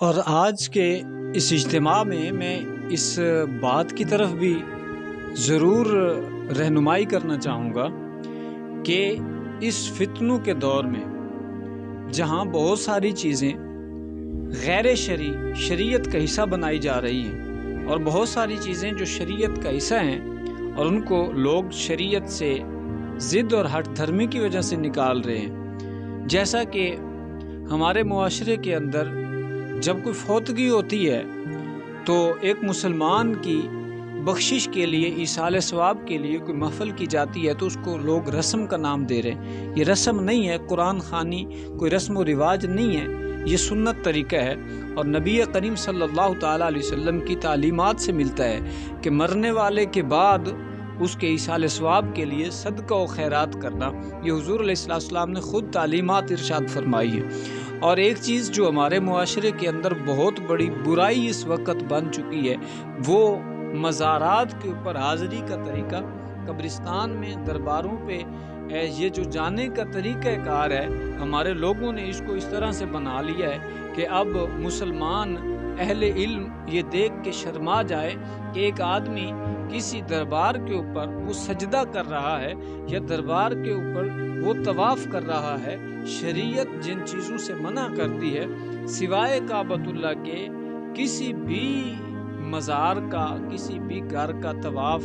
اور آج کے اس اجتماع میں میں اس بات کی طرف بھی ضرور رہنمائی کرنا چاہوں گا کہ اس فتنوں کے دور میں جہاں بہت ساری چیزیں غیر شریعت کا حصہ بنائی جا رہی ہیں اور بہت ساری چیزیں جو شریعت کا حصہ ہیں اور ان کو لوگ شریعت سے ضد اور ہٹ دھرمی کی وجہ سے نکال رہے ہیں، جیسا کہ ہمارے معاشرے کے اندر جب کوئی فوتگی ہوتی ہے تو ایک مسلمان کی بخشش کے لیے، ایصال ثواب کے لیے کوئی محفل کی جاتی ہے تو اس کو لوگ رسم کا نام دے رہے ہیں۔ یہ رسم نہیں ہے، قرآن خوانی کوئی رسم و رواج نہیں ہے، یہ سنت طریقہ ہے اور نبی کریم صلی اللہ تعالیٰ علیہ وسلم کی تعلیمات سے ملتا ہے کہ مرنے والے کے بعد اس کے ایصال ثواب کے لیے صدقہ و خیرات کرنا، یہ حضور علیہ السلام نے خود تعلیمات ارشاد فرمائی ہے۔ اور ایک چیز جو ہمارے معاشرے کے اندر بہت بڑی برائی اس وقت بن چکی ہے، وہ مزارات کے اوپر حاضری کا طریقہ، قبرستان میں درباروں پہ یہ جو جانے کا طریقہ کار ہے، ہمارے لوگوں نے اس کو اس طرح سے بنا لیا ہے کہ اب مسلمان اہل علم یہ دیکھ کے شرما جائے کہ ایک آدمی کسی دربار کے اوپر وہ سجدہ کر رہا ہے یا دربار کے اوپر وہ طواف کر رہا ہے، شریعت جن چیزوں سے منع کرتی ہے سوائے کعبۃ اللہ کے کسی بھی مزار کا، کسی بھی گھر کا طواف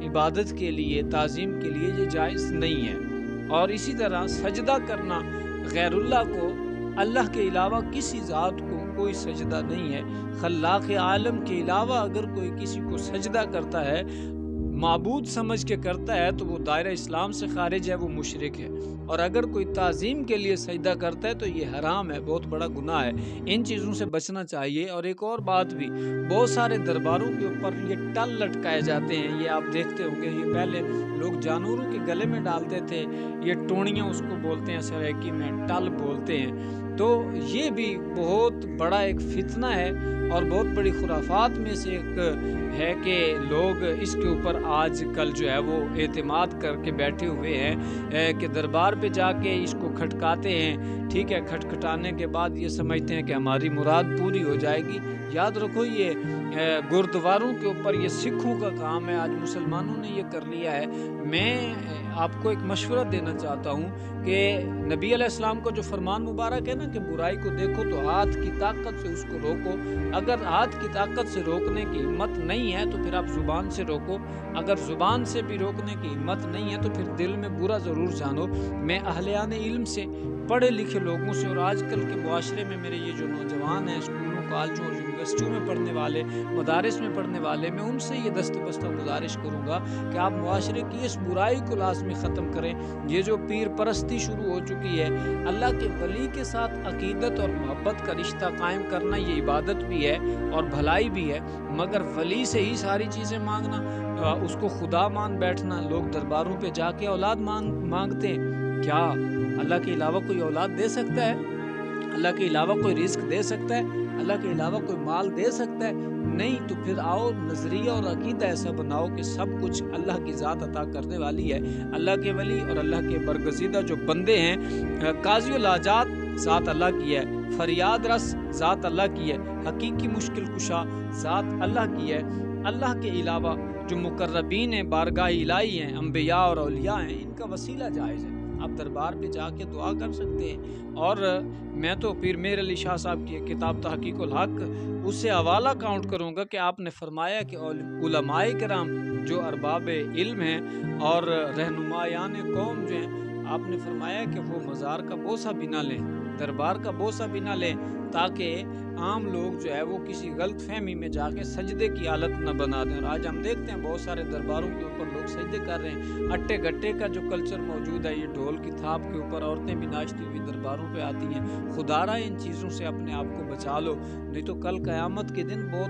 عبادت کے لیے، تعظیم کے لیے یہ جائز نہیں ہے۔ اور اسی طرح سجدہ کرنا غیر اللہ کو، اللہ کے علاوہ کسی ذات کو کوئی سجدہ نہیں ہے۔ خلاق عالم کے علاوہ اگر کوئی کسی کو سجدہ کرتا ہے، معبود سمجھ کے کرتا ہے، تو وہ دائرہ اسلام سے خارج ہے، وہ مشرک ہے۔ اور اگر کوئی تعظیم کے لیے سجدہ کرتا ہے تو یہ حرام ہے، بہت بڑا گناہ ہے، ان چیزوں سے بچنا چاہیے۔ اور ایک اور بات بھی، بہت سارے درباروں کے اوپر یہ ٹل لٹکائے جاتے ہیں، یہ آپ دیکھتے ہوں گے، یہ پہلے لوگ جانوروں کے گلے میں ڈالتے تھے، یہ ٹونیاں اس کو بولتے ہیں، سرائکی میں ٹل بولتے ہیں، تو یہ بھی بہت بڑا ایک فتنہ ہے اور بہت بڑی خرافات میں سے ایک ہے کہ لوگ اس کے اوپر آج کل جو ہے وہ اعتماد کر کے بیٹھے ہوئے ہیں کہ دربار پہ جا کے اس کو کھٹکاتے ہیں، ٹھیک ہے، کھٹکھٹانے کے بعد یہ سمجھتے ہیں کہ ہماری مراد پوری ہو جائے گی۔ یاد رکھو، یہ گردواروں کے اوپر یہ سکھوں کا کام ہے، آج مسلمانوں نے یہ کر لیا ہے۔ میں آپ کو ایک مشورہ دینا چاہتا ہوں کہ نبی علیہ السلام کا جو فرمان مبارک ہے نا کہ برائی کو دیکھو تو ہاتھ کی طاقت سے اس کو روکو، اگر ہاتھ کی طاقت سے روکنے کی ہمت نہیں ہے تو پھر آپ زبان سے روکو، اگر زبان سے بھی روکنے کی ہمت نہیں ہے تو پھر دل میں برا ضرور جانو۔ میں اہلِ علم سے، پڑھے لکھے لوگوں سے اور آج کل کے معاشرے میں میرے یہ جو نوجوان ہیں، اسکولوں، کالجوں اور یونیورسٹیوں میں پڑھنے والے، مدارس میں پڑھنے والے، میں ان سے یہ دست بستہ گزارش کروں گا کہ آپ معاشرے کی اس برائی کو لازمی ختم کریں۔ یہ جو پیر پرستی شروع ہو چکی ہے، اللہ کے ولی کے ساتھ عقیدت اور محبت کا رشتہ قائم کرنا یہ عبادت بھی ہے اور بھلائی بھی ہے، مگر ولی سے ہی ساری چیزیں مانگنا، اس کو خدا مان بیٹھنا، لوگ درباروں پہ جا کے اولاد مانگتے ہیں۔ کیا اللہ کے علاوہ کوئی اولاد دے سکتا ہے؟ اللہ کے علاوہ کوئی رزق دے سکتا ہے؟ اللہ کے علاوہ کوئی مال دے سکتا ہے؟ نہیں۔ تو پھر آؤ نظریہ اور عقیدہ ایسا بناؤ کہ سب کچھ اللہ کی ذات عطا کرنے والی ہے۔ اللہ کے ولی اور اللہ کے برگزیدہ جو بندے ہیں، قاضی الحاجات ذات اللہ کی ہے، فریاد رس ذات اللہ کی ہے، حقیقی مشکل کشا ذات اللہ کی ہے۔ اللہ کے علاوہ جو مقربین ہیں، بارگاہ الہی ہیں، انبیاء اور اولیاء ہیں، ان کا وسیلہ جائز ہے، آپ دربار پہ جا کے دعا کر سکتے ہیں۔ اور میں تو پیر میر علی شاہ صاحب کی کتاب تحقیق الحق، اس سے حوالہ کاؤنٹ کروں گا کہ آپ نے فرمایا کہ علماء کرام جو ارباب علم ہیں اور رہنمایان قوم جو ہیں، آپ نے فرمایا کہ وہ مزار کا بوسہ بھی نہ لیں، دربار کا بوسہ بھی نہ لیں، تاکہ عام لوگ جو ہے وہ کسی غلط فہمی میں جا کے سجدے کی حالت نہ بنا دیں۔ اور آج ہم دیکھتے ہیں بہت سارے درباروں کے اوپر لوگ سجدے کر رہے ہیں، اٹے گٹے کا جو کلچر موجود ہے، یہ ڈھول کی تھاپ کے اوپر عورتیں بھی ناچتی ہوئی درباروں پہ آتی ہیں۔ خدارا ان چیزوں سے اپنے آپ کو بچا لو، نہیں تو کل قیامت کے دن بہت